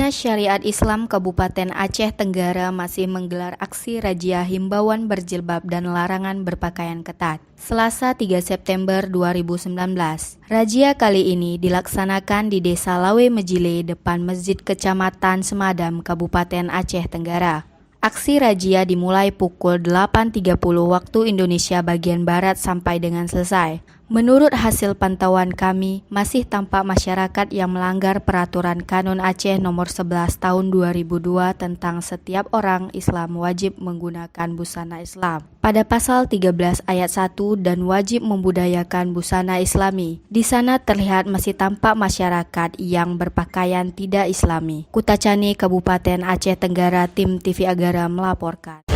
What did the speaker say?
Dinas Syariat Islam Kabupaten Aceh Tenggara masih menggelar aksi razia himbauan berjilbab dan larangan berpakaian ketat. Selasa 3 September 2019, razia kali ini dilaksanakan di Desa Lawe Mejile depan Masjid Kecamatan Semadam, Kabupaten Aceh Tenggara. Aksi razia dimulai pukul 8.30 waktu Indonesia bagian Barat sampai dengan selesai. Menurut hasil pantauan kami, masih tampak masyarakat yang melanggar peraturan Kanun Aceh nomor 11 tahun 2002 tentang setiap orang Islam wajib menggunakan busana Islam. Pada pasal 13 ayat 1 dan wajib membudayakan busana Islami. Di sana terlihat masih tampak masyarakat yang berpakaian tidak Islami. Kutacani, Kabupaten Aceh Tenggara, Tim TV Agara melaporkan.